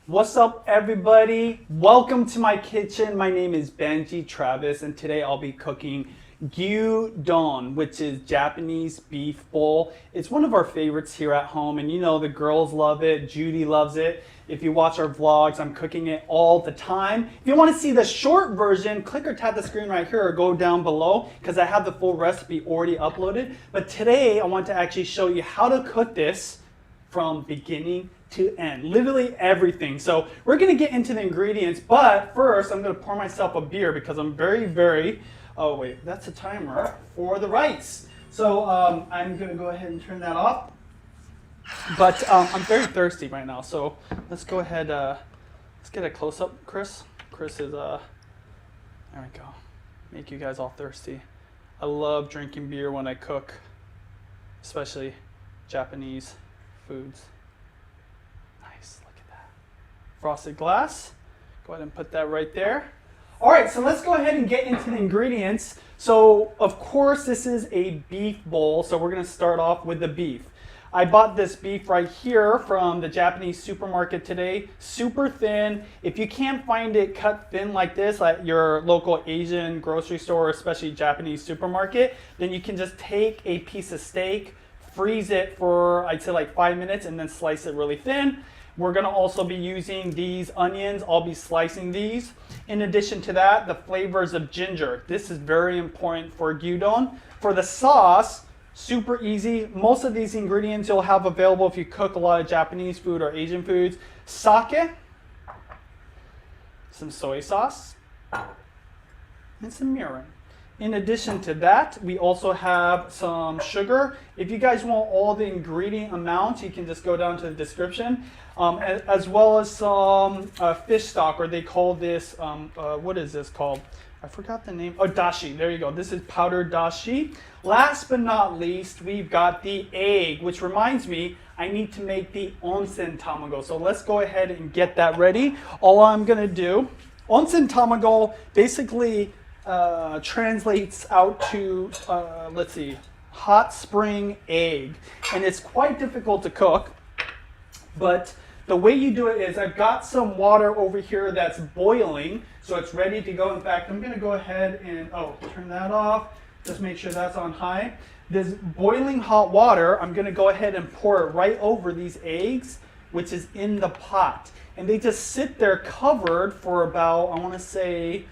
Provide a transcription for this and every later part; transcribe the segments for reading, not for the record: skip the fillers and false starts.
What's up, everybody? Welcome to my kitchen. My name is Benji Travis, and today I'll be cooking Gyudon, which is Japanese beef bowl. It's one of our favorites here at home, and you know the girls love it. Judy loves it. If you watch our vlogs, I'm cooking it all the time. If you want to see the short version, click or tap the screen right here or go down below because I have the full recipe already uploaded. But today I want to actually show you how to cook this from beginning to end, literally everything. So we're gonna get into the ingredients, but first I'm gonna pour myself a beer because I'm very, oh wait, that's a timer for the rice. So I'm gonna go ahead and turn that off. But I'm very thirsty right now, so let's go ahead, let's get a close-up, Chris. Chris is, there we go, make you guys all thirsty. I love drinking beer when I cook, especially Japanese foods. Nice, look at that. Frosted glass. Go ahead and put that right there. All right, so let's go ahead and get into the ingredients. So, of course, this is a beef bowl, so we're gonna start off with the beef. I bought this beef right here from the Japanese supermarket today, super thin. If you can't find it cut thin like this at your local Asian grocery store, especially Japanese supermarket, then you can just take a piece of steak, freeze it for, I'd say like 5 minutes, and then slice it really thin. We're gonna also be using these onions. I'll be slicing these. In addition to that, the flavors of ginger. This is very important for gyudon. For the sauce, super easy. Most of these ingredients you'll have available if you cook a lot of Japanese food or Asian foods. Sake, some soy sauce, and some mirin. In addition to that, we also have some sugar. If you guys want all the ingredient amounts, you can just go down to the description, as well as some fish stock, or they call this, what is this called? I forgot the name. Oh, dashi. There you go. This is powdered dashi. Last but not least, we've got the egg, which reminds me, I need to make the onsen tamago. So let's go ahead and get that ready. All I'm going to do, onsen tamago basically translates out to, let's see, hot spring egg. And it's quite difficult to cook, but the way you do it is I've got some water over here that's boiling, so it's ready to go. In fact, I'm gonna go ahead and, turn that off. Just make sure that's on high. This boiling hot water, I'm gonna go ahead and pour it right over these eggs, which is in the pot. And they just sit there covered for about, I wanna say,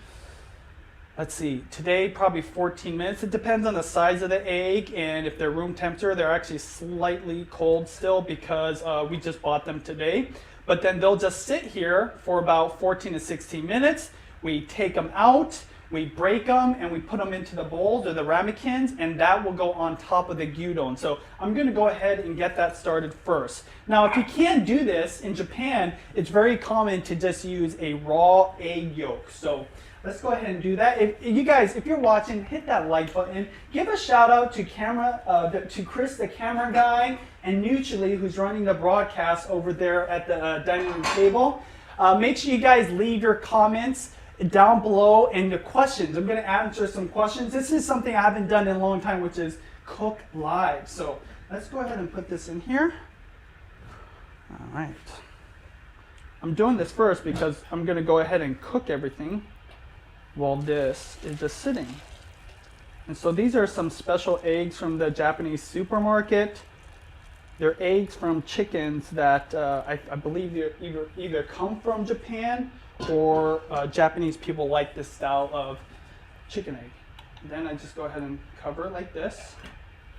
let's see, today probably 14 minutes. It depends on the size of the egg, and if they're room temperature, they're actually slightly cold still because we just bought them today. But then they'll just sit here for about 14 to 16 minutes. We take them out, we break them, and we put them into the bowls or the ramekins, and that will go on top of the gyudon. So I'm gonna go ahead and get that started first. Now, if you can't do this, in Japan, it's very common to just use a raw egg yolk. So let's go ahead and do that. If you guys, if you're watching, hit that like button. Give a shout out to to Chris, the camera guy, and Neutrally, who's running the broadcast over there at the dining room table. Make sure you guys leave your comments down below and the questions. I'm going to answer some questions. This is something I haven't done in a long time, which is cook live. So let's go ahead and put this in here. All right. I'm doing this first because I'm going to go ahead and cook everything while this is just sitting. And so these are some special eggs from the Japanese supermarket. They're eggs from chickens that I believe either come from Japan or Japanese people like this style of chicken egg. And then I just go ahead and cover it like this.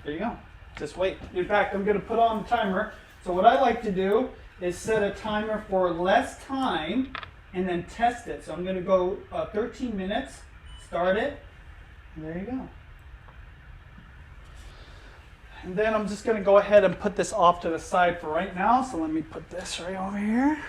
There you go. Just wait. In fact, I'm going to put on the timer. So what I like to do is set a timer for less time and then test it. So I'm going to go 13 minutes, start it, and there you go. And then I'm just going to go ahead and put this off to the side for right now. So let me put this right over here.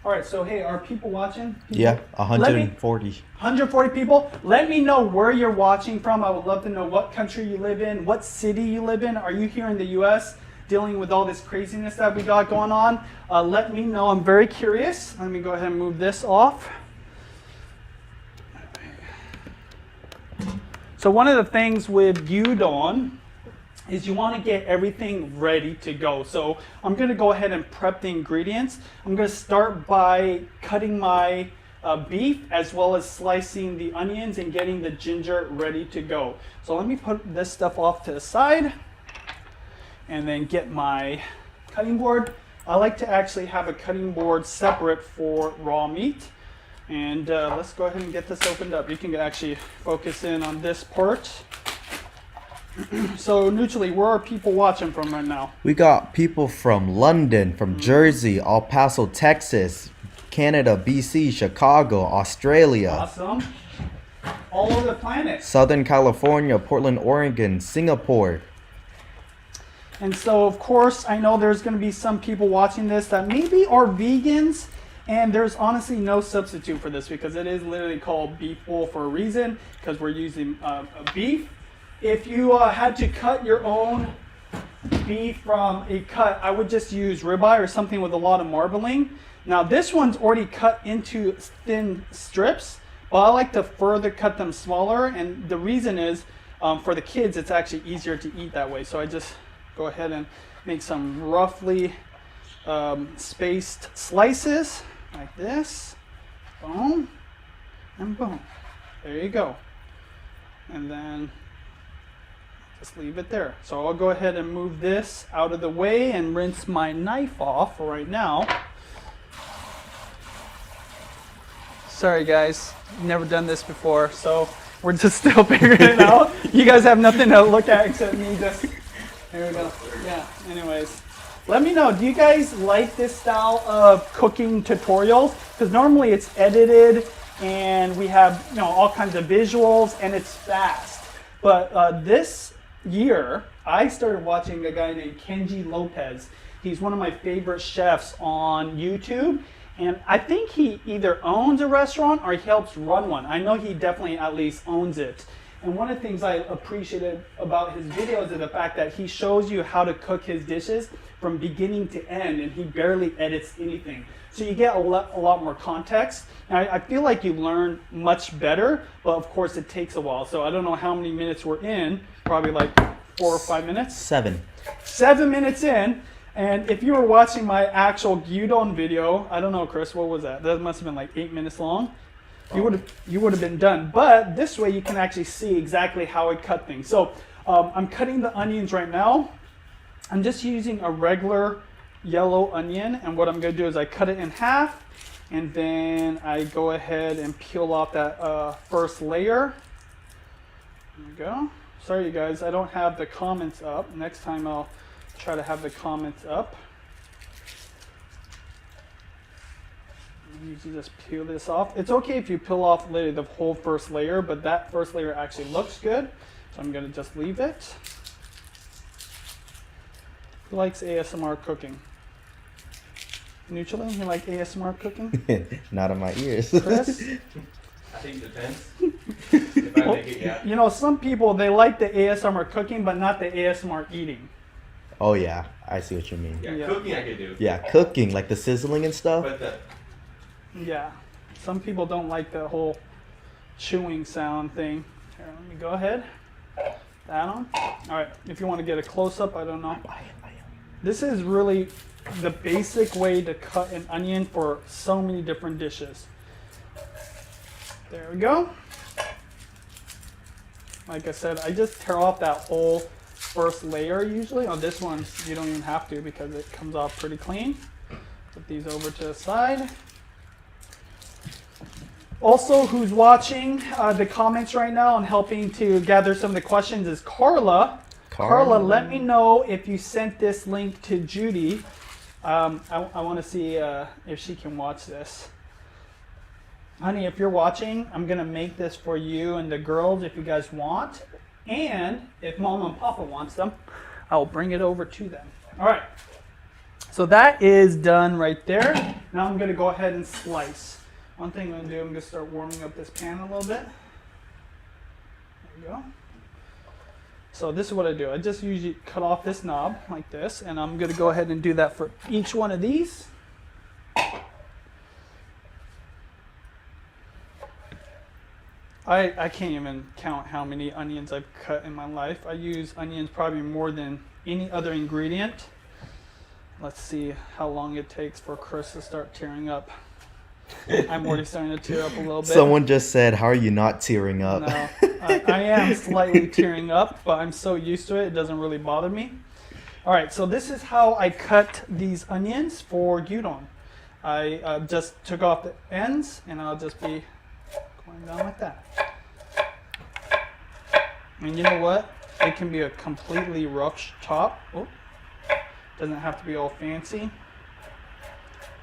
All right, so hey, are people watching? Yeah, 140. 140 people. Let me know where you're watching from. I would love to know what country you live in, what city you live in. Are you here in the US dealing with all this craziness that we got going on? Let me know. I'm very curious. Let me go ahead and move this off. So one of the things with gyudon is you want to get everything ready to go. So I'm going to go ahead and prep the ingredients. I'm going to start by cutting my beef as well as slicing the onions and getting the ginger ready to go. So let me put this stuff off to the side and then get my cutting board. I like to actually have a cutting board separate for raw meat. And let's go ahead and get this opened up. You can actually focus in on this part. So neutrally, where are people watching from right now? We got people from London, from Jersey, El Paso, Texas, Canada, BC, Chicago, Australia. Awesome. All over the planet. Southern California, Portland, Oregon, Singapore. And so, of course, I know there's going to be some people watching this that maybe are vegans, and there's honestly no substitute for this because it is literally called beef bowl for a reason because we're using a beef. If you had to cut your own beef from a cut, I would just use ribeye or something with a lot of marbling. Now this one's already cut into thin strips, but I like to further cut them smaller, and the reason is for the kids it's actually easier to eat that way. So I just go ahead and make some roughly spaced slices like this. Boom and boom. There you go. And then just leave it there. So I'll go ahead and move this out of the way and rinse my knife off for right now. Sorry guys, never done this before, so we're just still figuring it out. You guys have nothing to look at except me just, there we go. Yeah, anyways. Let me know, do you guys like this style of cooking tutorials? Because normally it's edited and we have all kinds of visuals and it's fast. But this year, I started watching a guy named Kenji Lopez. He's one of my favorite chefs on YouTube. And I think he either owns a restaurant or he helps run one. I know he definitely at least owns it. And one of the things I appreciated about his videos is the fact that he shows you how to cook his dishes from beginning to end, and he barely edits anything. So you get a lot more context. And I feel like you learn much better, but of course it takes a while. So I don't know how many minutes we're in, probably like 4 or 5 minutes. 7. 7 minutes in. And if you were watching my actual Gyudon video, I don't know, Chris, what was that? That must have been like 8 minutes long. You would have been done. But this way you can actually see exactly how I cut things. So I'm cutting the onions right now. I'm just using a regular yellow onion, and what I'm going to do is I cut it in half, and then I go ahead and peel off that first layer. There we go. Sorry you guys, I don't have the comments up. Next time I'll try to have the comments up. I usually just peel this off. It's okay if you peel off literally the whole first layer, but that first layer actually looks good, so I'm going to just leave it. Who likes ASMR cooking? Neutrally, you like ASMR cooking? Not in my ears. Chris? I think it depends. If I make it, yeah. Some people, they like the ASMR cooking, but not the ASMR eating. Oh yeah, I see what you mean. Yeah, cooking I could do. Yeah, cooking, like the sizzling and stuff. But Yeah, some people don't like the whole chewing sound thing. Here, let me go ahead. That on. All right, if you want to get a close-up, I don't know. This is really the basic way to cut an onion for so many different dishes. There we go. Like I said, I just tear off that whole first layer usually. On this one, you don't even have to because it comes off pretty clean. Put these over to the side. Also, who's watching the comments right now and helping to gather some of the questions is Carla. Carla, let me know if you sent this link to Judy. I want to see if she can watch this. Honey, if you're watching, I'm going to make this for you and the girls if you guys want. And if Mom and Papa wants them, I'll bring it over to them. All right. So that is done right there. Now I'm going to go ahead and slice. One thing I'm going to do, I'm going to start warming up this pan a little bit. There we go. So this is what I do. I just usually cut off this knob like this, and I'm going to go ahead and do that for each one of these. I can't even count how many onions I've cut in my life. I use onions probably more than any other ingredient. Let's see how long it takes for Chris to start tearing up. I'm already starting to tear up a little bit. Someone just said, "How are you not tearing up?" No, I am slightly tearing up, but I'm so used to it, it doesn't really bother me. All right, so this is how I cut these onions for gyudon. I just took off the ends, and I'll just be going down like that. And you know what? It can be a completely rough chop. Oh, doesn't have to be all fancy.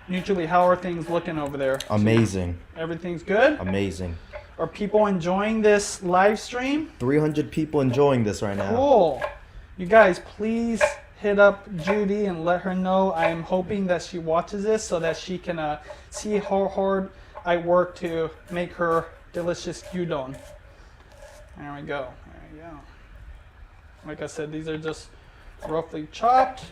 Usually, how are things looking over there? Amazing. Everything's good? Amazing. Are people enjoying this live stream? 300 people enjoying this right now. Cool. You guys, please hit up Judy and let her know. I'm hoping that she watches this so that she can see how hard I work to make her delicious gyudon. There we go. There we go. Like I said, these are just roughly chopped.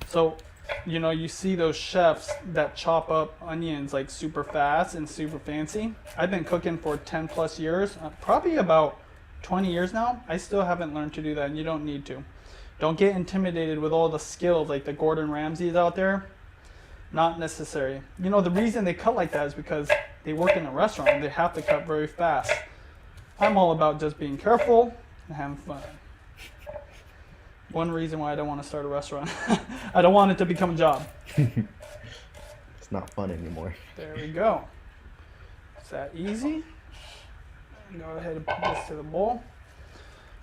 So, you know, you see those chefs that chop up onions like super fast and super fancy. I've been cooking for 10 plus years, probably about 20 years now. I still haven't learned to do that, and you don't need to. Don't get intimidated with all the skills like the Gordon Ramsays out there. Not necessary. You know, the reason they cut like that is because they work in a restaurant and they have to cut very fast. I'm all about just being careful and having fun. One reason why I don't want to start a restaurant. I don't want it to become a job. It's not fun anymore. There we go. Is that easy? Go ahead and put this to the bowl.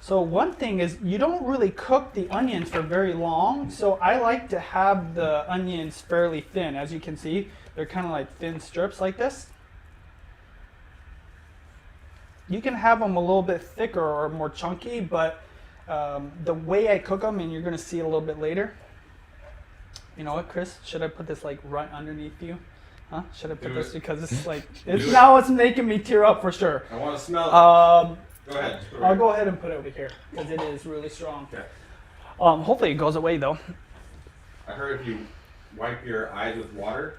So one thing is you don't really cook the onions for very long. So I like to have the onions fairly thin. As you can see, they're kind of like thin strips like this. You can have them a little bit thicker or more chunky, but the way I cook them, and you're going to see it a little bit later. You know what, Chris? Should I put this like right underneath you? Huh? Should I put this because it's like now it's making me tear up for sure. I want to smell it. Go ahead. I'll go ahead and put it over here because it is really strong. Okay. Hopefully it goes away though. I heard if you wipe your eyes with water,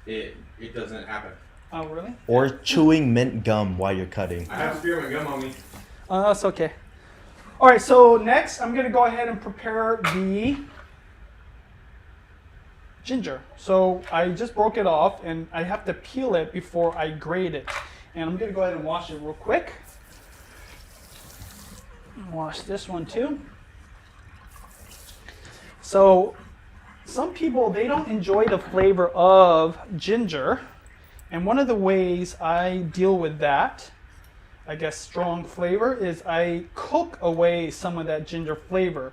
it doesn't happen. Oh really? Or chewing mint gum while you're cutting. I have spearmint gum on me. That's okay. All right, so next I'm going to go ahead and prepare the ginger. So I just broke it off and I have to peel it before I grate it. And I'm going to go ahead and wash it real quick. Wash this one too. So some people, they don't enjoy the flavor of ginger. And one of the ways I deal with that, I guess strong flavor, is I cook away some of that ginger flavor,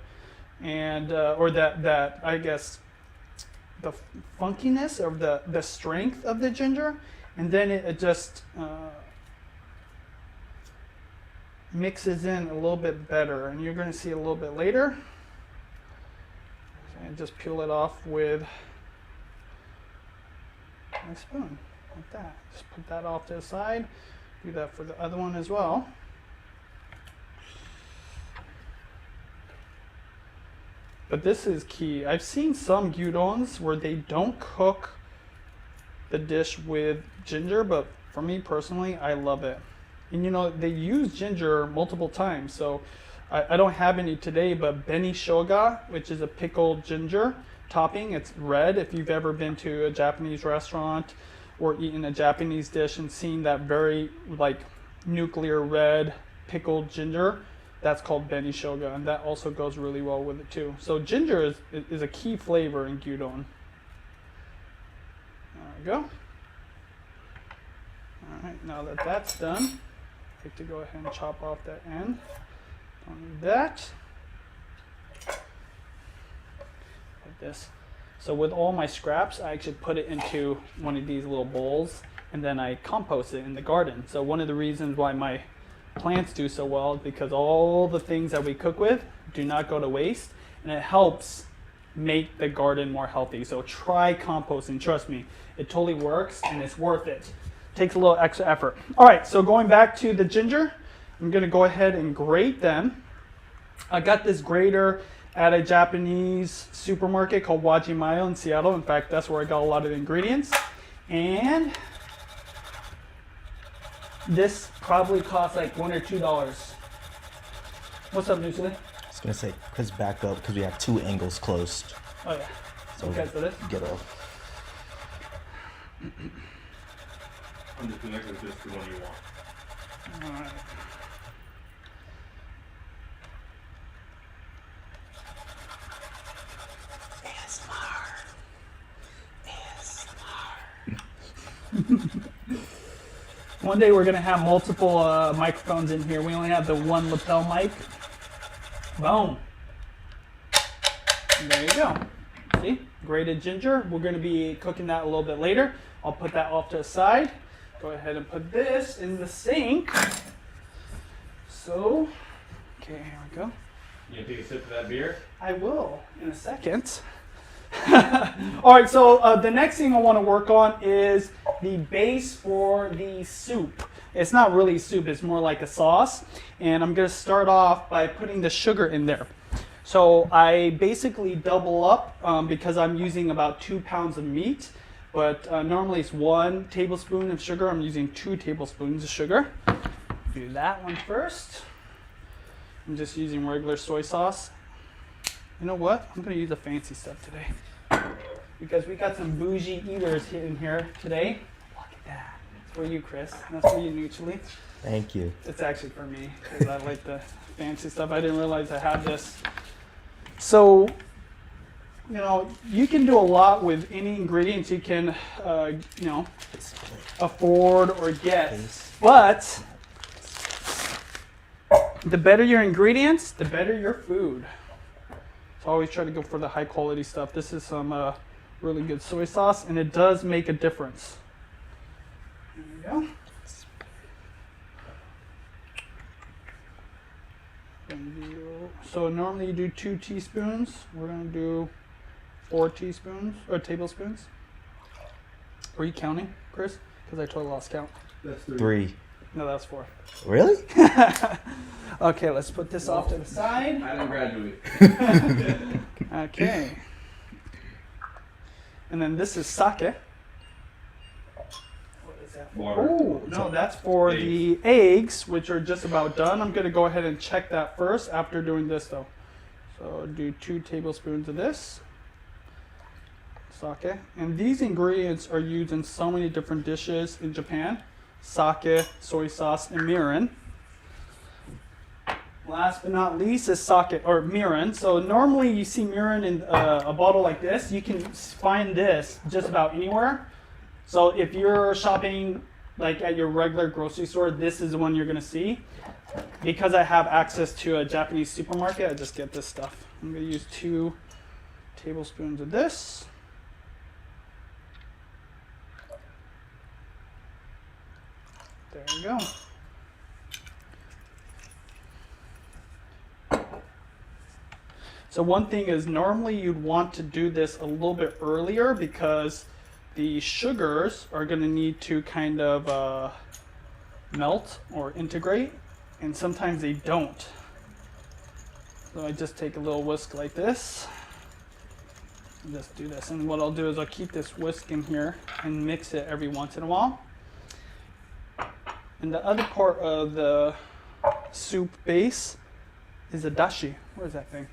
and or that I guess the funkiness or the strength of the ginger, and then it just mixes in a little bit better, and you're going to see a little bit later. And just peel it off with my spoon like that. Just put that off to the side. Do that for the other one as well. But this is key. I've seen some gyudons where they don't cook the dish with ginger, but for me personally, I love it. And you know, they use ginger multiple times, so I don't have any today, but Benishoga, which is a pickled ginger topping, it's red. If you've ever been to a Japanese restaurant or eaten a Japanese dish and seen that very like nuclear red pickled ginger, that's called Benishoga, and that also goes really well with it too. So ginger is a key flavor in gyudon. There we go. All right, now that that's done, I like to go ahead and chop off that end. Don't need that. Like this. So with all my scraps, I actually put it into one of these little bowls, and then I compost it in the garden. So one of the reasons why my plants do so well is because all the things that we cook with do not go to waste, and it helps make the garden more healthy. So try composting, trust me, it totally works and it's worth it. Takes a little extra effort. All right, so going back to the ginger, I'm gonna go ahead and grate them. I got this grater at a Japanese supermarket called Wajimayo in Seattle. In fact, that's where I got a lot of the ingredients. And This probably costs like $1 or $2. What's up, Newsly? I was gonna say, Chris, back up because we have 2 angles closed. Oh yeah. So Okay, so this. get off. I'm just connecting to just the one you want. All right. One day we're gonna have multiple microphones in here. We only have the one lapel mic. Boom. And there you go. See? Grated ginger. We're gonna be cooking that a little bit later. I'll put that off to the side. Go ahead and put this in the sink. So, okay, here we go. You gonna take a sip of that beer? I will in a second. All right, so the next thing I want to work on is the base for the soup. It's not really soup, it's more like a sauce. And I'm going to start off by putting the sugar in there. So I basically double up because I'm using about 2 pounds of meat. But normally it's 1 tablespoon of sugar. I'm using 2 tablespoons of sugar. Do that one first. I'm just using regular soy sauce. You know what? I'm going to use the fancy stuff today. Because we got some bougie eaters in here today. Look at that. It's for you, Chris. That's for you, Neutrally. Thank you. It's actually for me, because I like the fancy stuff. I didn't realize I had this. So, you know, you can do a lot with any ingredients you can, you know, afford or get. But the better your ingredients, the better your food. So always try to go for the high quality stuff. This is some really good soy sauce, and it does make a difference. There you go. So normally you do 2 teaspoons. We're gonna do 4 teaspoons or tablespoons. Were you counting, Chris? Because I totally lost count. That's 3. No, that's 4. Really? Okay, let's put this off to the side. I didn't graduate. Okay. And then this is sake. What is that? Water. Oh, no, that's for the eggs, which are just about done. I'm going to go ahead and check that first after doing this, though. So do 2 tablespoons of this. Sake. And these ingredients are used in so many different dishes in Japan. Sake, soy sauce, and mirin. Last but not least is sake, or mirin. So normally you see mirin in a bottle like this. You can find this just about anywhere. So if you're shopping like at your regular grocery store, this is the one you're going to see. Because I have access to a Japanese supermarket, I just get this stuff. I'm going to use 2 tablespoons of this. There you go. So one thing is normally you'd want to do this a little bit earlier because the sugars are going to need to kind of melt or integrate, and sometimes they don't. So I just take a little whisk like this and just do this. And what I'll do is I'll keep this whisk in here and mix it every once in a while. And the other part of the soup base is the dashi. Where is that thing?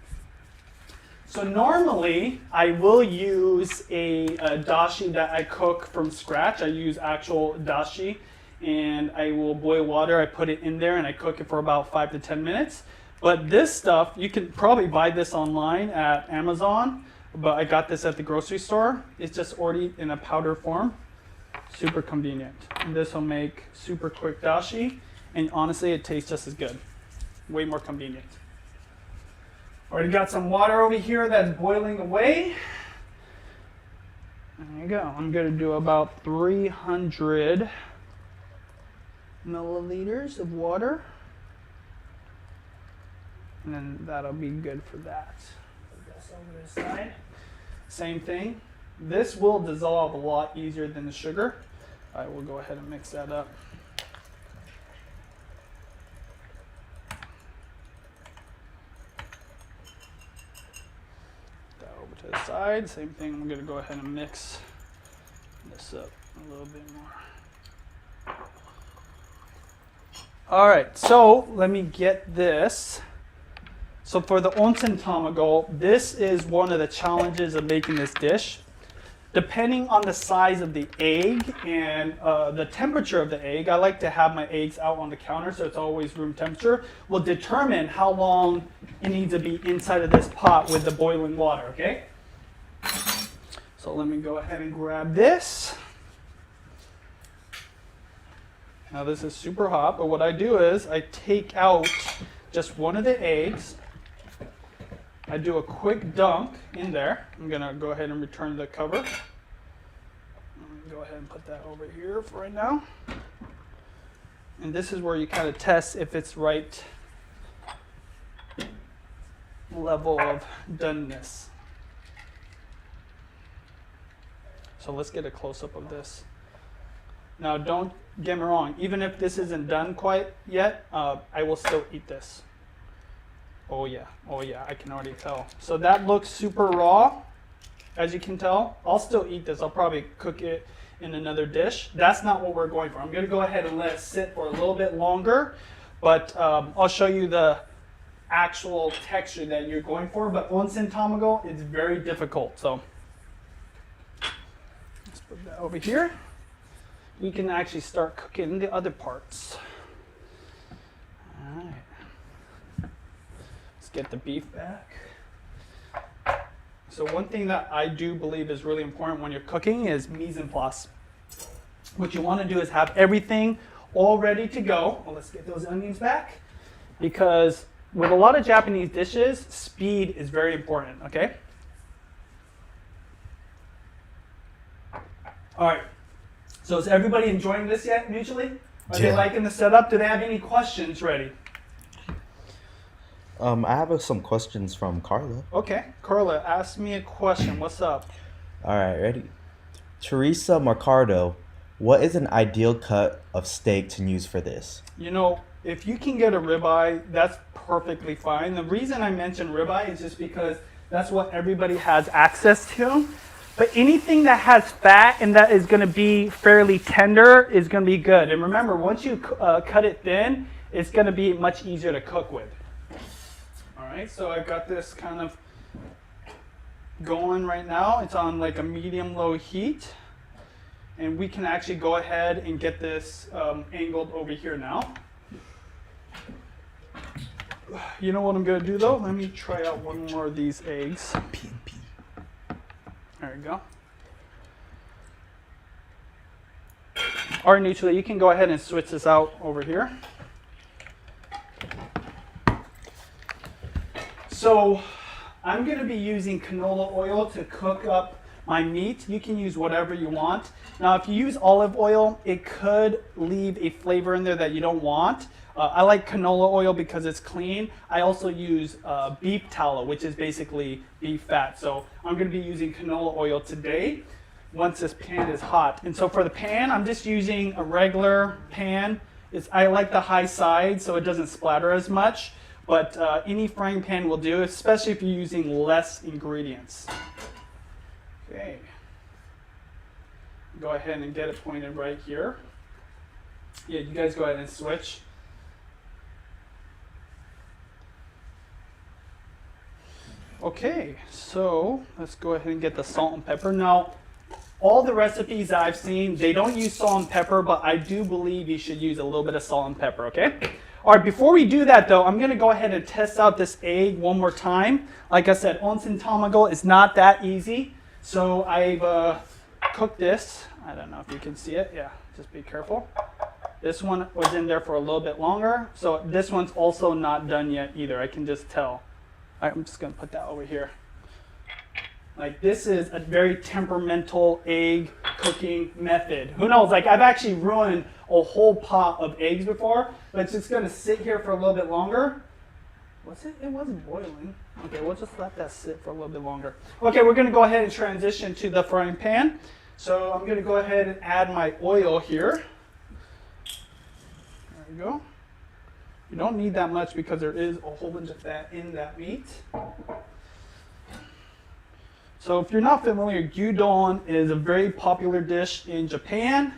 So normally I will use a dashi that I cook from scratch. I use actual dashi, and I will boil water. I put it in there and I cook it for about 5 to 10 minutes. But this stuff, you can probably buy this online at Amazon, but I got this at the grocery store. It's just already in a powder form. Super convenient. And this will make super quick dashi, and honestly it tastes just as good. Way more convenient. Already got some water over here that's boiling away. There you go. I'm going to do about 300 milliliters of water. And then that'll be good for that. Put this over the side. Same thing. This will dissolve a lot easier than the sugar. I will go ahead and mix that up. To the side. Same thing, I'm going to go ahead and mix this up a little bit more. All right, so let me get this. So for the onsen tamago, this is one of the challenges of making this dish. Depending on the size of the egg and the temperature of the egg, I like to have my eggs out on the counter so it's always room temperature, will determine how long it needs to be inside of this pot with the boiling water, okay? So let me go ahead and grab this. Now this is super hot, but what I do is I take out just one of the eggs. I do a quick dunk in there. I'm gonna go ahead and return the cover. I'm gonna go ahead and put that over here for right now. And this is where you kind of test if it's right level of doneness. So let's get a close-up of this. Now don't get me wrong, even if this isn't done quite yet, I will still eat this. Oh yeah, I can already tell. So that looks super raw, as you can tell. I'll still eat this. I'll probably cook it in another dish. That's not what we're going for. I'm gonna go ahead and let it sit for a little bit longer, but I'll show you the actual texture that you're going for. But onsen tamago, it's very difficult. So let's put that over here. We can actually start cooking the other parts. All right. Get the beef back. So one thing that I do believe is really important when you're cooking is mise en place. What you want to do is have everything all ready to go. Well, let's get those onions back, because with a lot of Japanese dishes, speed is very important, okay? All right, so is everybody enjoying this yet mutually? Are they liking the setup? Do they have any questions ready? I have some questions from Carla. Okay, Carla, ask me a question. What's up? All right, ready? Teresa Mercado, what is an ideal cut of steak to use for this? You know, if you can get a ribeye, that's perfectly fine. The reason I mention ribeye is just because that's what everybody has access to. But anything that has fat and that is going to be fairly tender is going to be good. And remember, once you cut it thin, it's going to be much easier to cook with. All right, so I've got this kind of going right now. It's on like a medium-low heat. And we can actually go ahead and get this angled over here now. You know what I'm going to do, though? Let me try out one more of these eggs. PNP. There we go. All right, Nuccia, you can go ahead and switch this out over here. So I'm going to be using canola oil to cook up my meat. You can use whatever you want. Now, if you use olive oil, it could leave a flavor in there that you don't want. I like canola oil because it's clean. I also use beef tallow, which is basically beef fat. So I'm going to be using canola oil today once this pan is hot. And so for the pan, I'm just using a regular pan. I like the high side so it doesn't splatter as much. But any frying pan will do, especially if you're using less ingredients. Okay. Go ahead and get it pointed right here. Yeah, you guys go ahead and switch. Okay, so let's go ahead and get the salt and pepper. Now, all the recipes I've seen, they don't use salt and pepper, but I do believe you should use a little bit of salt and pepper, okay? All right, before we do that though, I'm gonna go ahead and test out this egg one more time. Like I said, onsen tamago is not that easy. So I've cooked this. I don't know if you can see it. Yeah, just be careful. This one was in there for a little bit longer. So this one's also not done yet either. I can just tell. All right, I'm just gonna put that over here. Like, this is a very temperamental egg cooking method. Who knows, like I've actually ruined a whole pot of eggs before, but it's just gonna sit here for a little bit longer. Was it? It wasn't boiling. Okay, we'll just let that sit for a little bit longer. Okay, we're gonna go ahead and transition to the frying pan. So I'm gonna go ahead and add my oil here. There we go. You don't need that much because there is a whole bunch of fat in that meat. So if you're not familiar, gyudon is a very popular dish in Japan.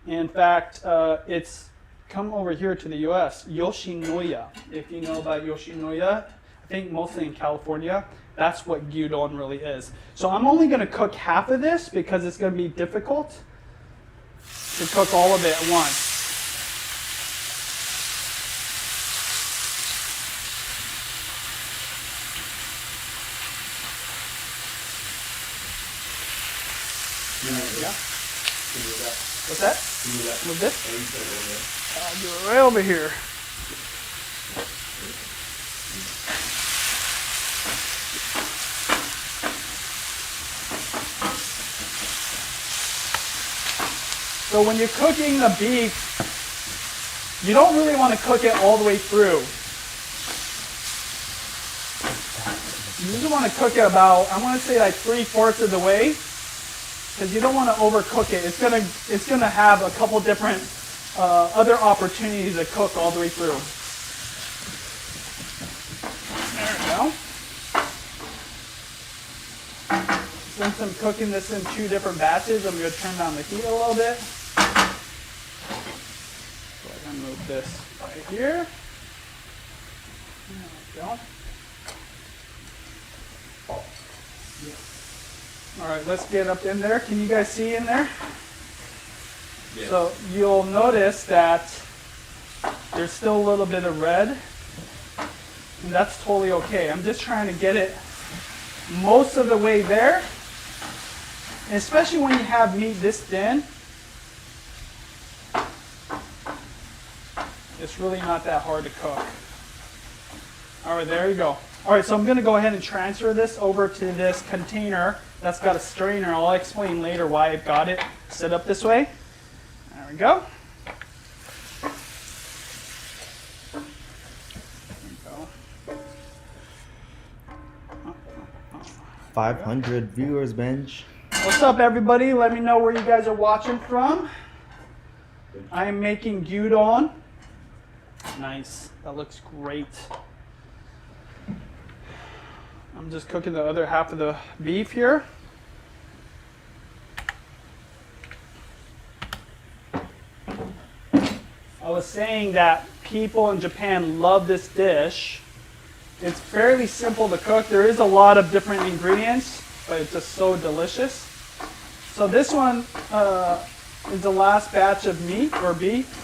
In fact, it's come over here to the US, Yoshinoya. If you know about Yoshinoya, I think mostly in California, that's what gyudon really is. So I'm only going to cook half of this because it's going to be difficult to cook all of it at once. Yeah. What's that? Move this? I'll do it right over here. So when you're cooking the beef, you don't really want to cook it all the way through. You just want to cook it about, I want to say like 3/4 of the way, because you don't want to overcook it. It's gonna have a couple different other opportunities to cook all the way through. There we go. Since I'm cooking this in 2 different batches, I'm going to turn down the heat a little bit. So I can move this right here. There we go. All right, let's get up in there. Can you guys see in there? Yeah. So you'll notice that there's still a little bit of red, and that's totally okay. I'm just trying to get it most of the way there. And especially when you have meat this thin, it's really not that hard to cook. All right, there you go. All right, so I'm going to go ahead and transfer this over to this container that's got a strainer. I'll explain later why I've got it set up this way. There we go. 500 viewers, Benj. What's up, everybody? Let me know where you guys are watching from. I am making gyudon. Nice. That looks great. I'm just cooking the other half of the beef here. I was saying that people in Japan love this dish. It's fairly simple to cook. There is a lot of different ingredients, but it's just so delicious. So this one is the last batch of meat or beef.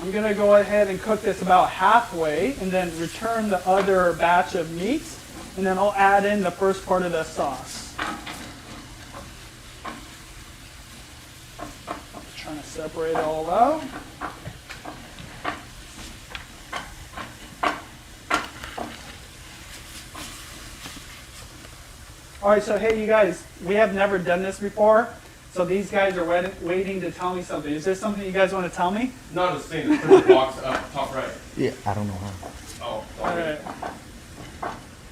I'm going to go ahead and cook this about halfway and then return the other batch of meat, and then I'll add in the first part of the sauce. I'm trying to separate it all out. All right, so hey, you guys, we have never done this before, so these guys are waiting to tell me something. Is there something you guys want to tell me? No, just saying the first box up, top right. Yeah, I don't know how. Oh, all right.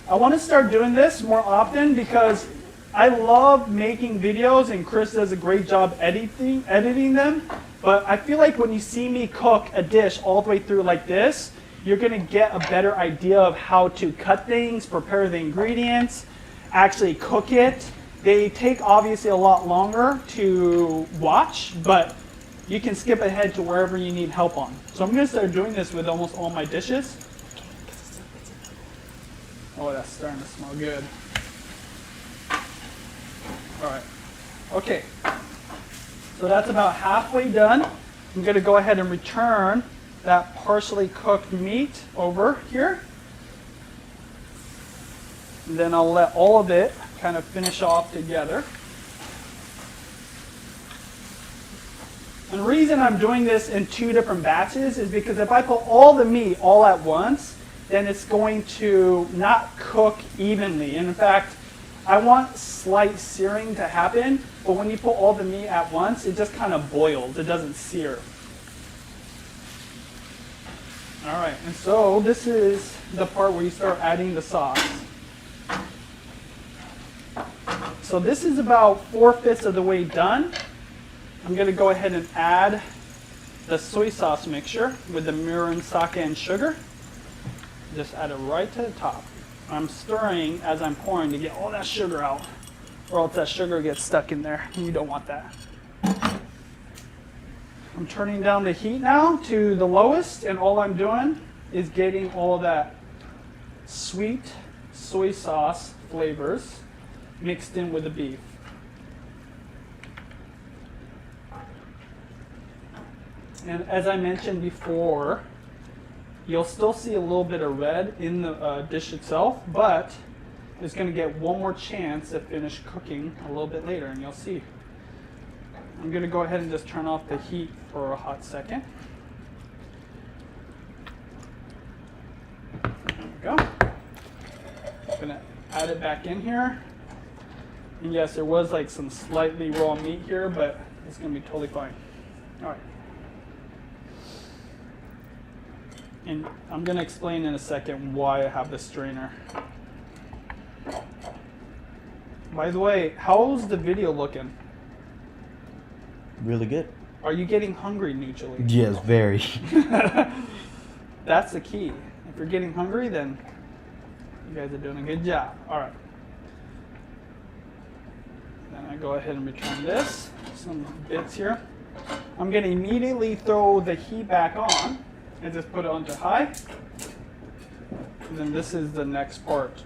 I want to start doing this more often because I love making videos, and Chris does a great job editing them. But I feel like when you see me cook a dish all the way through like this, you're going to get a better idea of how to cut things, prepare the ingredients, actually cook it. They take obviously a lot longer to watch, but you can skip ahead to wherever you need help on. So I'm going to start doing this with almost all my dishes. Oh, that's starting to smell good. All right. Okay. So that's about halfway done. I'm going to go ahead and return that partially cooked meat over here. And then I'll let all of it kind of finish off together. And the reason I'm doing this in 2 different batches is because if I put all the meat all at once, then it's going to not cook evenly. And in fact, I want slight searing to happen, but when you put all the meat at once, it just kind of boils. It doesn't sear. All right, and so this is the part where you start adding the sauce. So this is about 4/5 of the way done. I'm going to go ahead and add the soy sauce mixture with the mirin, sake, and sugar. Just add it right to the top. I'm stirring as I'm pouring to get all that sugar out, or else that sugar gets stuck in there, and you don't want that. I'm turning down the heat now to the lowest, and all I'm doing is getting all that sweet soy sauce flavors mixed in with the beef. And as I mentioned before, you'll still see a little bit of red in the dish itself, but it's going to get one more chance to finish cooking a little bit later, and you'll see. I'm going to go ahead and just turn off the heat for a hot second. There we go. I'm going to add it back in here. And yes, there was like some slightly raw meat here, but it's going to be totally fine. All right. And I'm going to explain in a second why I have this strainer. By the way, how's the video looking? Really good. Are you getting hungry neutrally? Yes, very. That's the key. If you're getting hungry, then you guys are doing a good job. All right. Then I go ahead and return this. Some bits here. I'm going to immediately throw the heat back on and just put it onto high. And then this is the next part.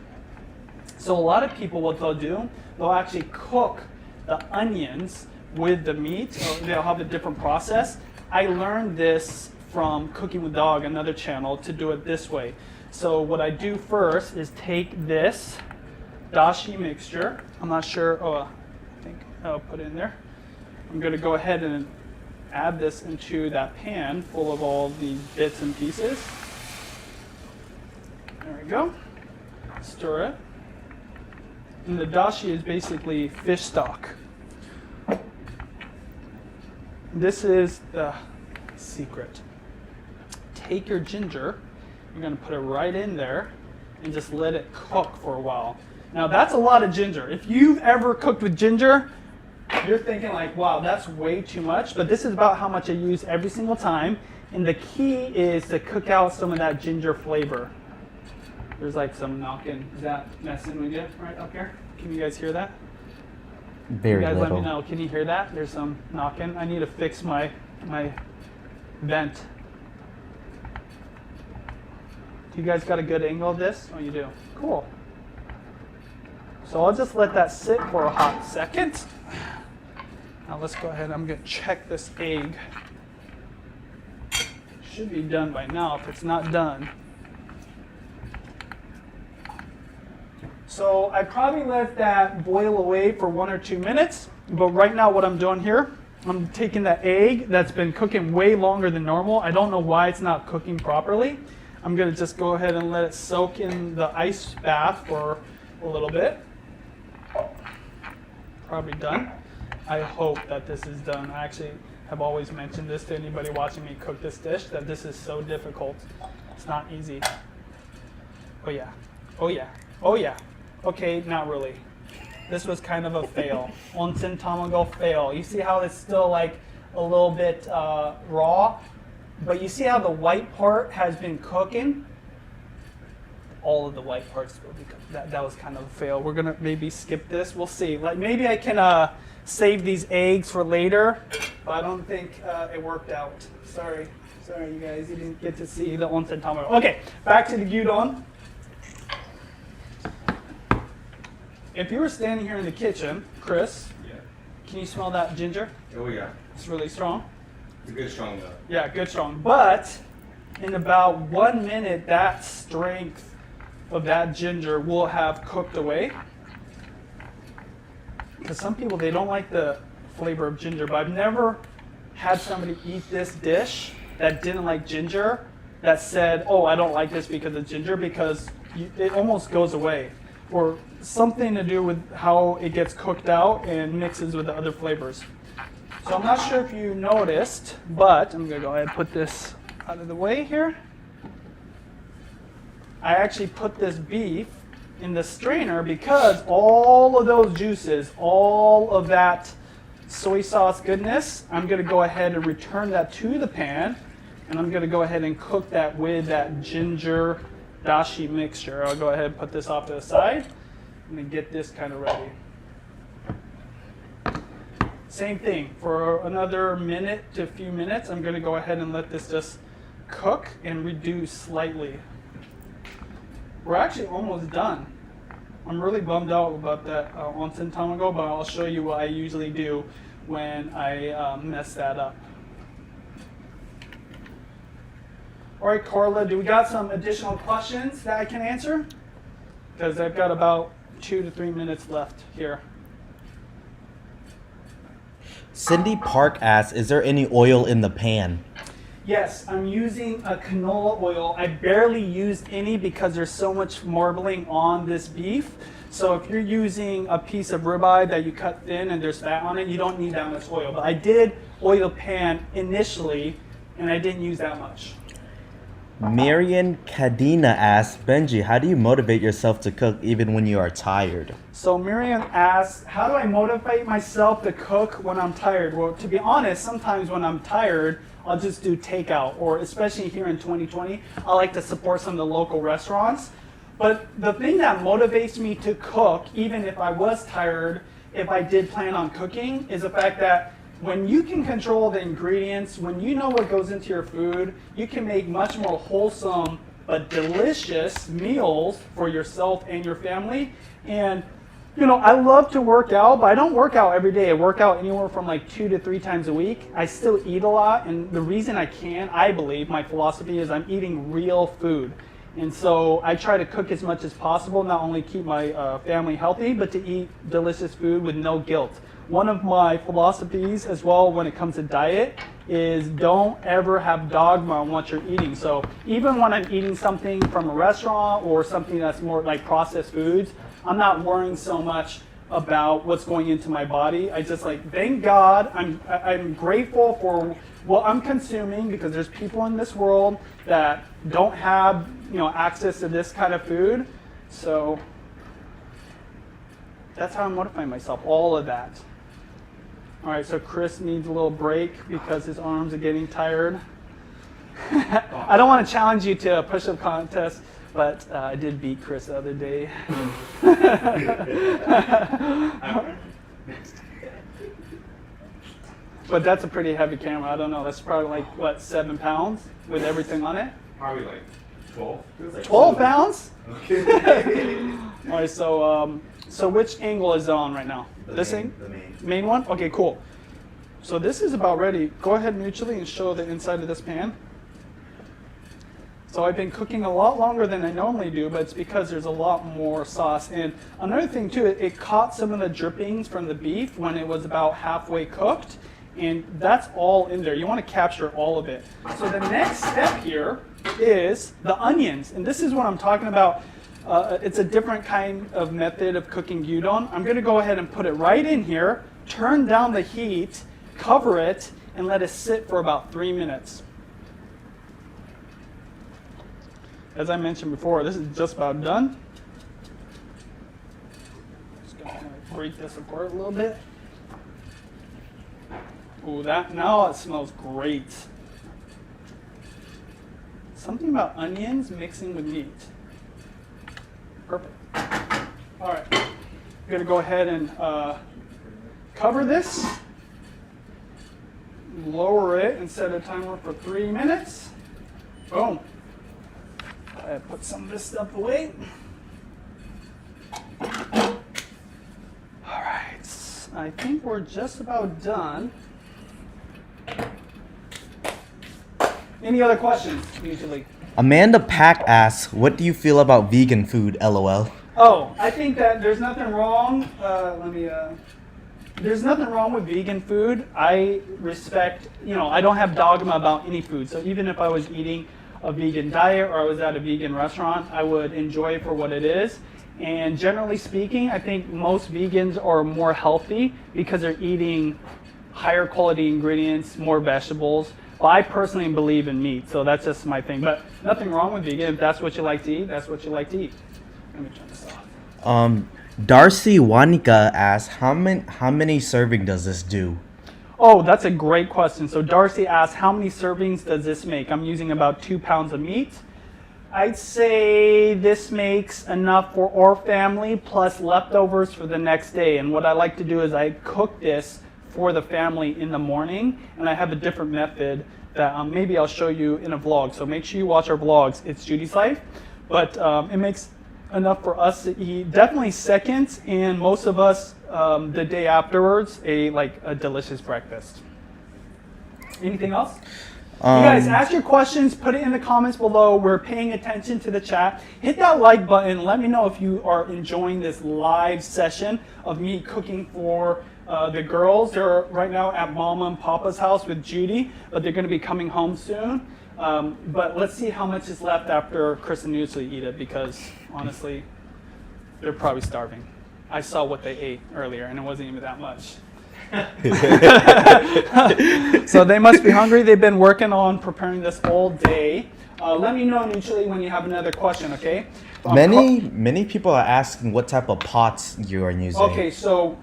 So a lot of people, what they'll do, they'll actually cook the onions with the meat. Or they'll have a different process. I learned this from Cooking with Dog, another channel, to do it this way. So what I do first is take this dashi mixture. I'm not sure. Oh, I think I'll put it in there. I'm going to go ahead and add this into that pan full of all these bits and pieces. There we go. Stir it. And the dashi is basically fish stock. This is the secret. Take your ginger, you're going to put it right in there and just let it cook for a while. Now that's a lot of ginger. If you've ever cooked with ginger, you're thinking like, wow, that's way too much, but this is about how much I use every single time. And the key is to cook out some of that ginger flavor. There's like some knocking. Is that messing with you right up here? Can you guys hear that? Very you guys little. let me know. Can you hear that? There's some knocking. I need to fix my vent. Do you guys got a good angle of this? Oh, you do. Cool. So I'll just let that sit for a hot second. Now let's go ahead. I'm going to check this egg. Should be done by now if it's not done. So I probably let that boil away for 1 or 2 minutes. But right now what I'm doing here, I'm taking that egg that's been cooking way longer than normal. I don't know why it's not cooking properly. I'm going to just go ahead and let it soak in the ice bath for a little bit. Probably done. I hope that this is done. I actually have always mentioned this to anybody watching me cook this dish, that this is so difficult. It's not easy. Oh yeah. Oh yeah. Oh yeah. Okay, not really. This was kind of a fail. Onsen tamago fail. You see how it's still like a little bit raw? But you see how the white part has been cooking? All of the white parts will be cooked. That was kind of a fail. We're gonna maybe skip this. We'll see. Like maybe I can save these eggs for later, but I don't think it worked out. Sorry, you guys, you didn't get to see the onsen tamago. Okay, back to the gyudon. If you were standing here in the kitchen, Chris, Yeah. can you smell that ginger? Oh yeah. It's really strong. It's a good strong though. Yeah, good strong. But in about 1 minute, that strength of that ginger will have cooked away. Because some people, they don't like the flavor of ginger, but I've never had somebody eat this dish that didn't like ginger, that said, oh, I don't like this because of ginger, because it almost goes away. Or something to do with how it gets cooked out and mixes with the other flavors. So I'm not sure if you noticed, but I'm going to go ahead and put this out of the way here. I actually put this beef in the strainer because all of those juices, all of that soy sauce goodness, I'm going to go ahead and return that to the pan, and I'm going to go ahead and cook that with that ginger dashi mixture. I'll go ahead and put this off to the side and then get this kind of ready. same thing. For another minute to a few minutes, I'm going to go ahead and let this just cook and reduce slightly. We're actually almost done. I'm really bummed out about that on some time ago, but I'll show you what I usually do when I mess that up. All right, Carla, do we got some additional questions that I can answer? Because I've got about 2 to 3 minutes left here. Cindy Park asks, is there any oil in the pan? Yes, I'm using a canola oil. I barely used any because there's so much marbling on this beef. So if you're using a piece of ribeye that you cut thin and there's fat on it, you don't need that much oil. But I did oil the pan initially, and I didn't use that much. Marian Cadena asks, Benji, how do you motivate yourself to cook even when you are tired? So Miriam asks, how do I motivate myself to cook when I'm tired? Well, to be honest, sometimes when I'm tired, I'll just do takeout, or especially here in 2020, I like to support some of the local restaurants. But the thing that motivates me to cook, even if I was tired, if I did plan on cooking, is the fact that when you can control the ingredients, when you know what goes into your food, you can make much more wholesome but delicious meals for yourself and your family. And you know, I love to work out, but I don't work out every day. I work out anywhere from like 2 to 3 times a week. I still eat a lot, and the reason I can, I believe, my philosophy is I'm eating real food. And so I try to cook as much as possible, not only keep my family healthy, but to eat delicious food with no guilt. One of my philosophies as well when it comes to diet is don't ever have dogma on what you're eating. So even when I'm eating something from a restaurant or something that's more like processed foods, I'm not worrying so much about what's going into my body. I just like, thank God, I'm grateful for what I'm consuming, because there's people in this world that don't have, you know, access to this kind of food. So that's how I'm motivating myself, all of that. All right, so Chris needs a little break because his arms are getting tired. I don't want to challenge you to a push-up contest, but I did beat Chris the other day. But that's a pretty heavy camera. I don't know. That's probably like, what, 7 pounds with everything on it? Probably like 12. 12 pounds? Okay. All right, so which angle is it on right now? The main one? Okay, cool. So this is about ready. Go ahead mutually and show the inside of this pan. So I've been cooking a lot longer than I normally do, but it's because there's a lot more sauce. And another thing too, it caught some of the drippings from the beef when it was about halfway cooked, and that's all in there. You want to capture all of it. So the next step here is the onions, and this is what I'm talking about. It's a different kind of method of cooking gyudon. I'm going to go ahead and put it right in here, turn down the heat, cover it, and let it sit for about 3 minutes. As I mentioned before, this is just about done. Just going to break this apart a little bit. Ooh, now it smells great. Something about onions mixing with meat. Perfect. All right, I'm going to go ahead and cover this, lower it, and set a timer for 3 minutes. Boom. I put some of this stuff away. All right, I think we're just about done. Any other questions, usually? Amanda Pack asks, what do you feel about vegan food, LOL? Oh, I think that there's nothing wrong. There's nothing wrong with vegan food. I respect, I don't have dogma about any food. So even if I was eating a vegan diet or I was at a vegan restaurant, I would enjoy it for what it is. And generally speaking, I think most vegans are more healthy because they're eating higher quality ingredients, more vegetables. Well, I personally believe in meat, so that's just my thing. But nothing wrong with vegan. If that's what you like to eat, that's what you like to eat. Let me turn this off. Darcy Wanika asks, how many serving does this do? Oh, that's a great question. So Darcy asks, how many servings does this make? I'm using about 2 pounds of meat. I'd say this makes enough for our family plus leftovers for the next day. And what I like to do is I cook this for the family in the morning, and I have a different method that maybe I'll show you in a vlog. So make sure you watch our vlogs. It's Judy's Life, but it makes enough for us to eat. Definitely seconds, and most of us the day afterwards a delicious breakfast. Anything else? You guys, ask your questions, put it in the comments below. We're paying attention to the chat. Hit that like button. Let me know if you are enjoying this live session of me cooking for the girls. They're right now at Mama and Papa's house with Judy, but they're going to be coming home soon. But let's see how much is left after Chris and Newsly eat it, because honestly, they're probably starving. I saw what they ate earlier, and it wasn't even that much. So they must be hungry. They've been working on preparing this all day. Let me know usually when you have another question, okay? Many people are asking what type of pots you are using. Okay, so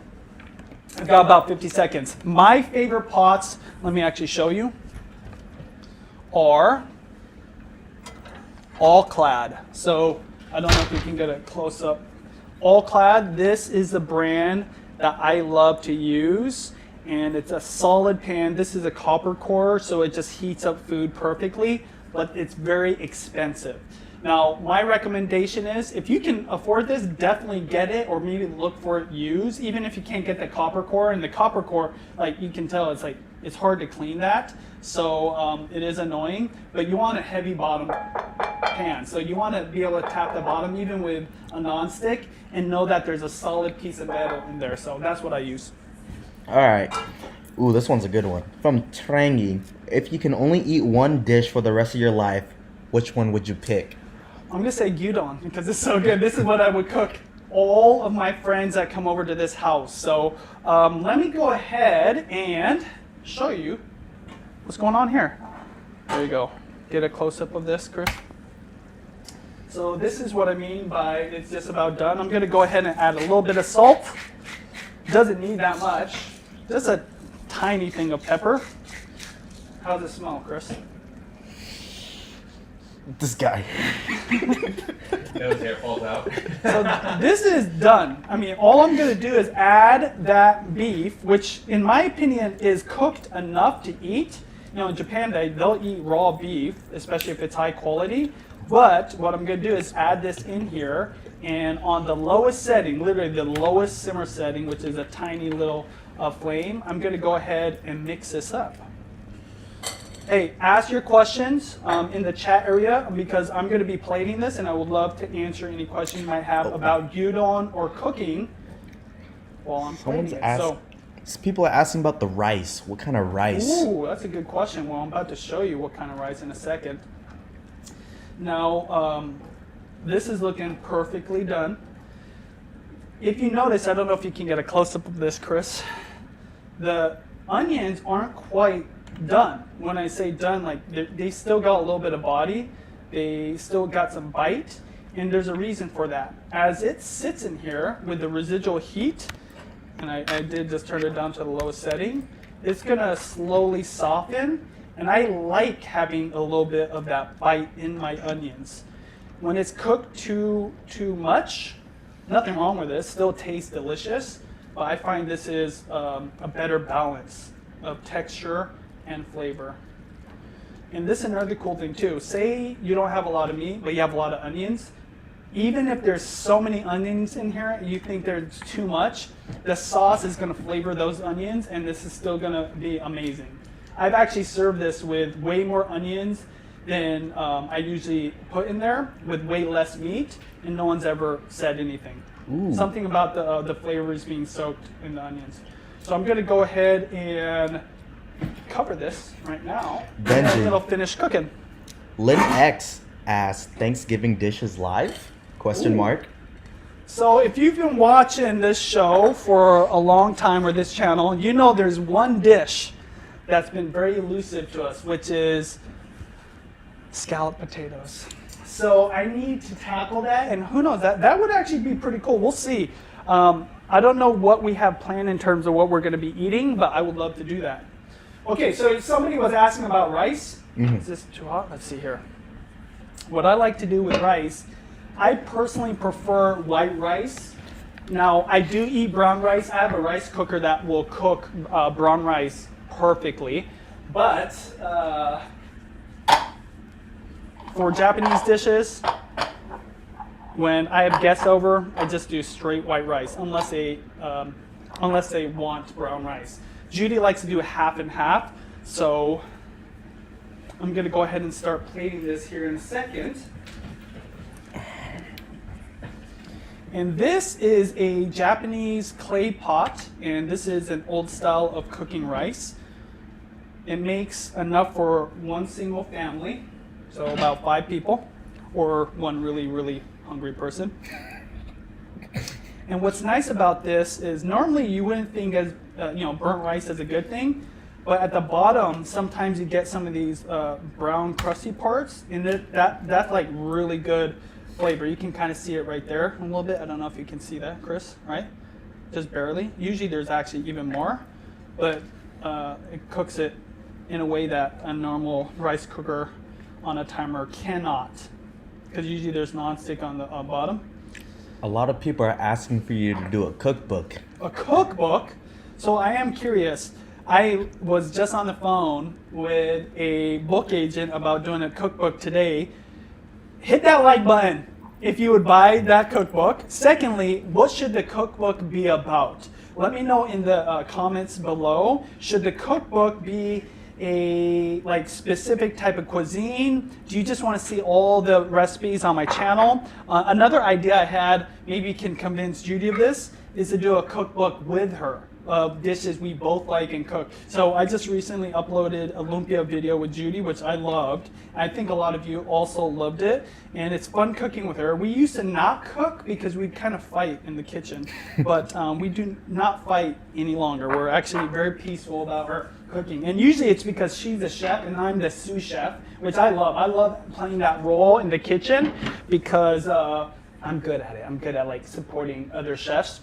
I've got about 50 seconds. My favorite pots, let me actually show you, are All Clad. So I don't know if you can get a close up. All Clad, this is the brand that I love to use, and it's a solid pan. This is a copper core, so it just heats up food perfectly, but it's very expensive. Now, my recommendation is, if you can afford this, definitely get it, or maybe look for it used, even if you can't get the copper core. And the copper core, like you can tell, it's hard to clean that, so it is annoying, but you want a heavy bottom pan. So you want to be able to tap the bottom even with a non-stick and know that there's a solid piece of metal in there. So that's what I use. All right. Ooh, this one's a good one. From Trangy. If you can only eat one dish for the rest of your life, which one would you pick? I'm going to say Gyudon because it's so good. This is what I would cook all of my friends that come over to this house. So let me go ahead and show you what's going on here. There you go. Get a close-up of this, Chris. So this is what I mean by it's just about done. I'm going to go ahead and add a little bit of salt. Doesn't need that much. Just a tiny thing of pepper. How does it smell, Chris? This guy. Nose hair falls out. So this is done. I mean, all I'm going to do is add that beef, which in my opinion is cooked enough to eat. You know, in Japan, they'll eat raw beef, especially if it's high quality. But what I'm going to do is add this in here, and on the lowest setting, literally the lowest simmer setting, which is a tiny little flame, I'm going to go ahead and mix this up. Hey, ask your questions in the chat area, because I'm going to be plating this, and I would love to answer any questions you might have about gyudon or cooking while I'm plating it. People are asking about the rice. What kind of rice? Ooh, that's a good question. Well, I'm about to show you what kind of rice in a second. Now, this is looking perfectly done. If you notice, I don't know if you can get a close-up of this, Chris. The onions aren't quite done. When I say done, like they still got a little bit of body. They still got some bite, and there's a reason for that. As it sits in here with the residual heat, and I did just turn it down to the lowest setting, it's gonna slowly soften, and I like having a little bit of that bite in my onions. When it's cooked too much, nothing wrong with it, still tastes delicious, but I find this is a better balance of texture and flavor. And this is another cool thing too. Say you don't have a lot of meat, but you have a lot of onions. Even if there's so many onions in here, you think there's too much, the sauce is going to flavor those onions, and this is still going to be amazing. I've actually served this with way more onions than I usually put in there, with way less meat, and no one's ever said anything. Ooh. Something about the flavors being soaked in the onions. So I'm going to go ahead and cover this right now, Benji. and it'll finish cooking. Lynn X asked, Thanksgiving dishes live? Question mark. So if you've been watching this show for a long time, or this channel, you know there's one dish that's been very elusive to us, which is scalloped potatoes. So I need to tackle that, and who knows, that would actually be pretty cool. We'll see. I don't know what we have planned in terms of what we're going to be eating, but I would love to do that. Okay, so somebody was asking about rice. Is this too hot? Let's see here. What I like to do with rice, I personally prefer white rice Now, I do eat brown rice. I have a rice cooker that will cook brown rice perfectly. But for Japanese dishes, when I have guests over, I just do straight white rice, unless they want brown rice. Judy likes to do half and half, so I'm going to go ahead and start plating this here in a second. And this is a Japanese clay pot, and this is an old style of cooking rice. It makes enough for one single family, so about 5 people, or one really, really hungry person. And what's nice about this is normally you wouldn't think as burnt rice as a good thing, but at the bottom sometimes you get some of these brown crusty parts, and that's like really good flavor. You can kind of see it right there a little bit. I don't know if you can see that, Chris, right? Just barely. Usually there's actually even more, but it cooks it in a way that a normal rice cooker on a timer cannot, because usually there's nonstick on the bottom. A lot of people are asking for you to do a cookbook. A cookbook? So I am curious. I was just on the phone with a book agent about doing a cookbook today. Hit that like button if you would buy that cookbook. Secondly, what should the cookbook be about? Let me know in the comments below. Should the cookbook be a specific type of cuisine? Do you just want to see all the recipes on my channel? Another idea I had, maybe you can convince Judy of this, is to do a cookbook with her of dishes we both like and cook. So I just recently uploaded a lumpia video with Judy, which I loved. I think a lot of you also loved it, and it's fun cooking with her. We used to not cook because we kind of fight in the kitchen, but we do not fight any longer. We're actually very peaceful about her cooking, and usually it's because she's a chef and I'm the sous chef, which I love. I love playing that role in the kitchen because I'm good at it. I'm good at supporting other chefs.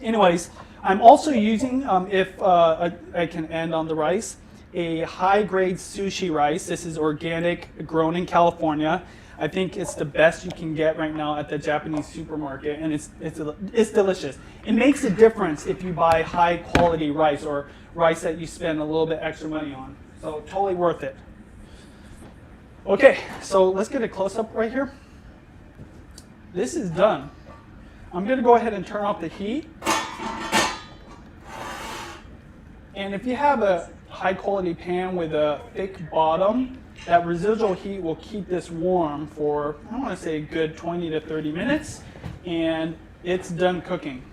Anyways, I'm also using, if I can end on the rice, a high-grade sushi rice. This is organic, grown in California. I think it's the best you can get right now at the Japanese supermarket, and it's delicious. It makes a difference if you buy high-quality rice or rice that you spend a little bit extra money on. So totally worth it. Okay, so let's get a close-up right here. This is done. I'm going to go ahead and turn off the heat. And if you have a high quality pan with a thick bottom, that residual heat will keep this warm for, I want to say, a good 20 to 30 minutes, and it's done cooking.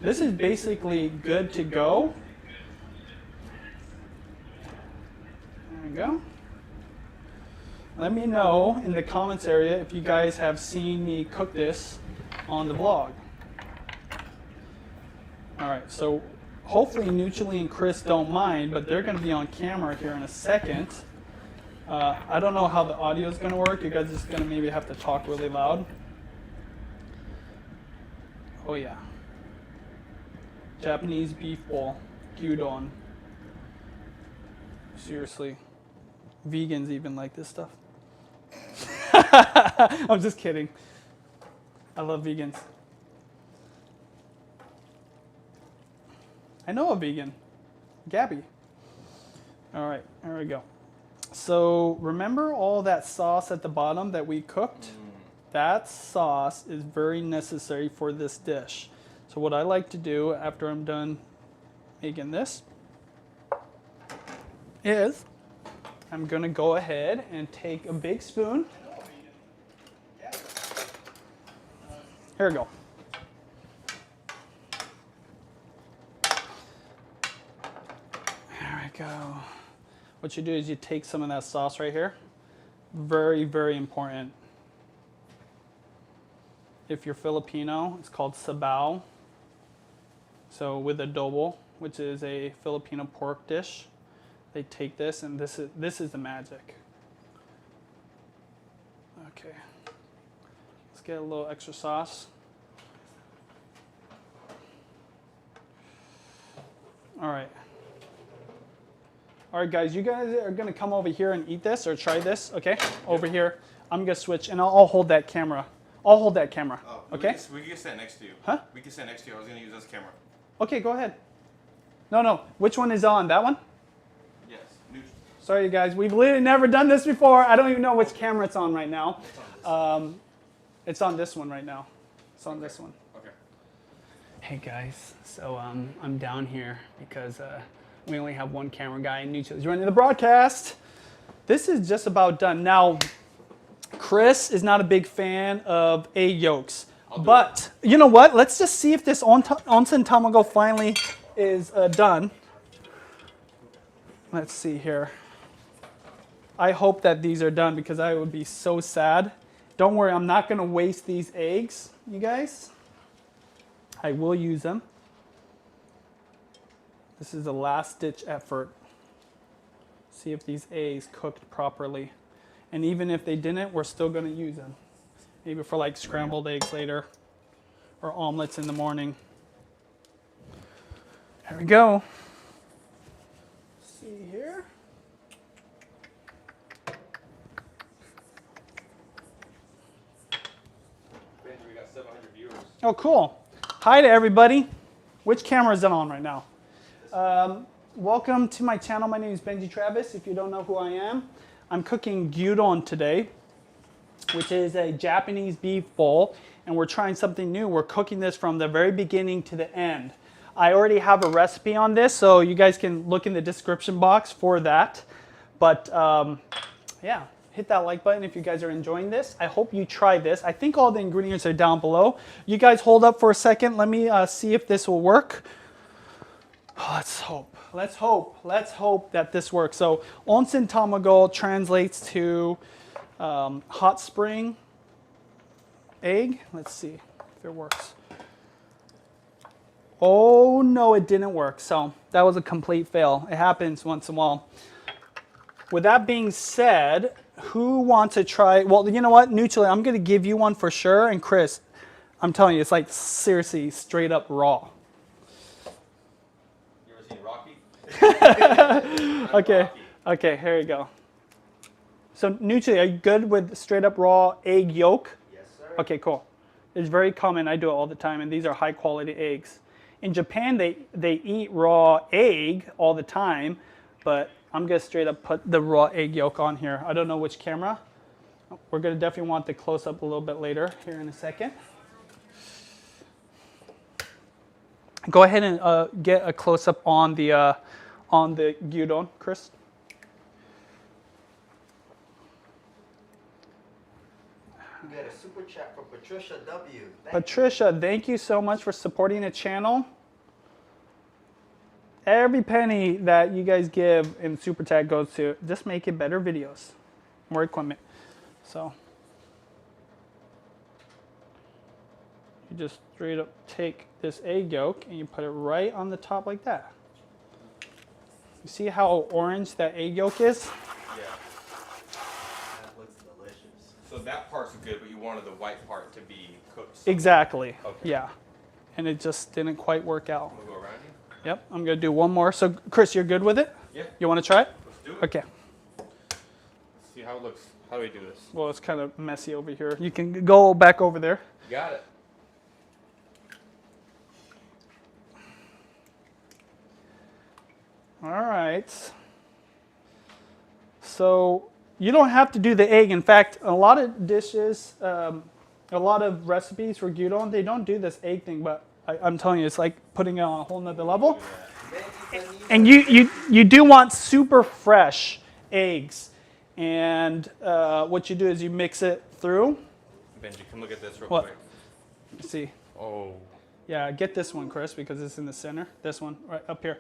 This is basically good to go. There we go. Let me know in the comments area if you guys have seen me cook this on the vlog. All right, so hopefully Nucci and Chris don't mind, but they're going to be on camera here in a second. I don't know how the audio is going to work. You guys are just going to maybe have to talk really loud. Oh yeah. Japanese beef bowl, gyudon. Seriously. Vegans even like this stuff. I'm just kidding. I love vegans. I know a vegan, Gabby. All right, there we go. So remember all that sauce at the bottom that we cooked? That sauce is very necessary for this dish. So what I like to do after I'm done making this is I'm gonna go ahead and take a big spoon. Here we go. There we go. What you do is you take some of that sauce right here. Very, very important. If you're Filipino, it's called sabaw. So with adobo, which is a Filipino pork dish, they take this, and this is the magic. Okay. Let's get a little extra sauce. All right. All right, guys, you guys are gonna come over here and eat this or try this, okay? Over here, I'm gonna switch, and I'll hold that camera. I'll hold that camera. Oh, Okay? We can sit next to you. Huh? We can sit next to you. I was going to use this camera. Okay, go ahead. No. Which one is on? That one? Yes. Neutral. Sorry, you guys. We've literally never done this before. I don't even know which camera it's on right now. It's on this one right now. It's on this one. Okay. Hey, guys. So I'm down here because we only have one camera guy, and Nuccio is running the broadcast. This is just about done. Now, Chris is not a big fan of egg yolks. But you know what? Let's just see if this onsen tamago finally is done. Let's see here. I hope that these are done because I would be so sad. Don't worry, I'm not going to waste these eggs, you guys. I will use them. This is a last-ditch effort. See if these eggs cooked properly. And even if they didn't, we're still going to use them. Maybe for like scrambled eggs later or omelets in the morning. There we go. See here. Benji, we got 700 viewers. Oh, cool. Hi to everybody. Which camera is it on right now? Welcome to my channel. My name is Benji Travis. If you don't know who I am, I'm cooking gyudon today, which is a Japanese beef bowl, and we're trying something new. We're cooking this from the very beginning to the end. I already have a recipe on this, so you guys can look in the description box for that. But yeah, hit that like button if you guys are enjoying this. I hope you try this. I think all the ingredients are down below. You guys hold up for a second. Let me see if this will work. Oh, let's hope. Let's hope. Let's hope that this works. So onsen tamago translates to hot spring egg. Let's see if it works. Oh no, it didn't work. So that was a complete fail. It happens once in a while. With that being said, who wants to try? Well, you know what? Neutrally, I'm going to give you one for sure. And Chris, I'm telling you, it's like seriously straight up raw. You ever seen Rocky? Okay. Okay, here you go. So, neutrally, are you good with straight up raw egg yolk? Yes, sir. Okay, cool. It's very common. I do it all the time, and these are high quality eggs. In Japan, they eat raw egg all the time, but I'm going to straight up put the raw egg yolk on here. I don't know which camera. We're going to definitely want the close up a little bit later here in a second. Go ahead and get a close up on the gyudon, Chris. We got a super chat from Patricia W. Patricia, thank you so much for supporting the channel. Every penny that you guys give in Super Chat goes to just making better videos, more equipment. So you just straight up take this egg yolk and you put it right on the top like that. You see how orange that egg yolk is? Yeah. That looks delicious. So that part's good, but you wanted the white part to be cooked. Exactly. Okay. Yeah. And it just didn't quite work out. We'll go around you. Yep. I'm going to do one more. So, Chris, you're good with it? Yeah. You want to try it? Let's do it. Okay. Let's see how it looks. How do we do this? Well, it's kind of messy over here. You can go back over there. Got it. All right. So you don't have to do the egg. In fact, a lot of dishes, a lot of recipes for gyudon, they don't do this egg thing, but I'm telling you, it's like putting it on a whole nother level. And you do want super fresh eggs. And what you do is you mix it through. Benji, come look at this real What? quick. Let's see. Oh. Yeah, get this one, Chris, because it's in the center. This one, right up here.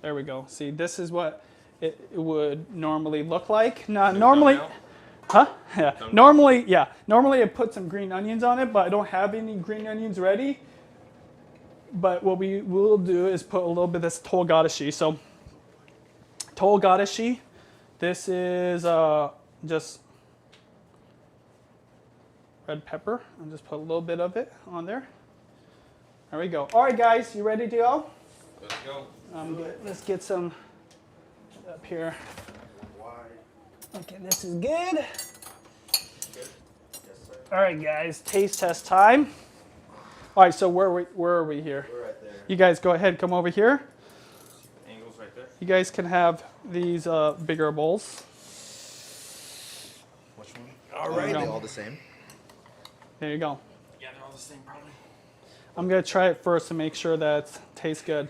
There we go. See, this is what it would normally look like. No, normally, huh? Yeah. Normally I put some green onions on it, but I don't have any green onions ready. But what we will do is put a little bit of this togarashi. So, togarashi, this is just red pepper. I'll just put a little bit of it on there. There we go. All right, guys, you ready to go? Let's go. Let's get some up here. Okay, this is good. Yes, sir. All right, guys, taste test time. All right, so where are we here? We're right there. You guys go ahead, come over here. Angles right there. You guys can have these bigger bowls. Which one? All Are right. they all the same? There you go. Yeah, they're all the same, probably. I'm gonna try it first to make sure that it tastes good.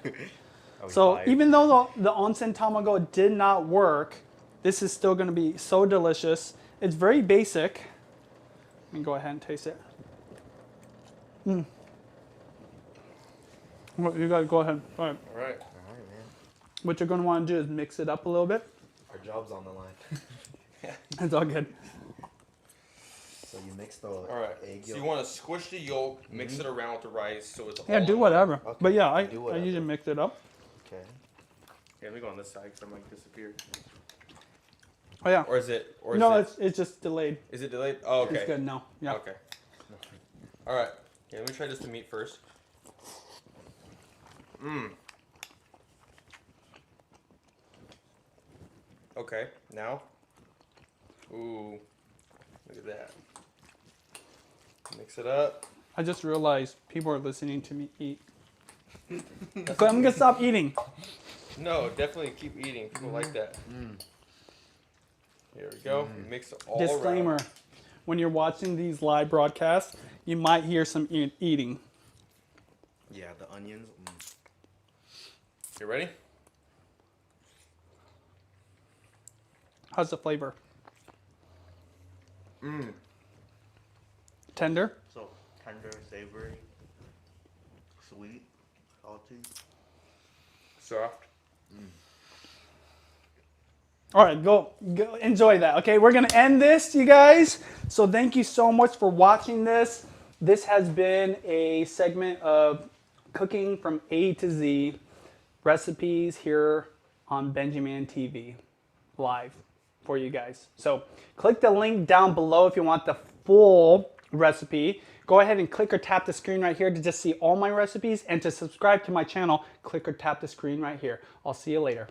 So even though the onsen tamago did not work, this is still gonna be so delicious. It's very basic. Let me go ahead and taste it. Well, you gotta go ahead. All right. All right. All right, man. What you're gonna want to do is mix it up a little bit. Our job's on the line. It's all good. So you mix the All right. egg So yolk. you want to squish the yolk, mix it around with the rice, so it's Yeah, all do in whatever. Okay, But yeah, do I whatever. usually mix it up. Okay. Yeah, let me go on this side because I might disappear. Oh yeah. Or is it? Or No, is it's just delayed. Is it delayed? Oh, okay. It's good now. Yeah. Okay. All right. Yeah, let me try just the meat first. Mmm. Okay. Now. Ooh. Look at that. Mix it up. I just realized people are listening to me eat. So I'm gonna stop eating. No, definitely keep eating. People like that. Here we go. Mix it all Disclaimer: around. when you're watching these live broadcasts, you might hear some eating. Yeah, the onions. You ready? How's the flavor? Mmm. Tender. So tender, savory, sweet, salty. Soft. All right, go enjoy that. Okay, we're gonna end this, you guys. So thank you so much for watching this. This has been a segment of cooking from A to Z, recipes here on Benjamin TV, live for you guys. So click the link down below if you want the full recipe. Go ahead and click or tap the screen right here to just see all my recipes, and to subscribe to my channel, click or tap the screen right here. I'll see you later.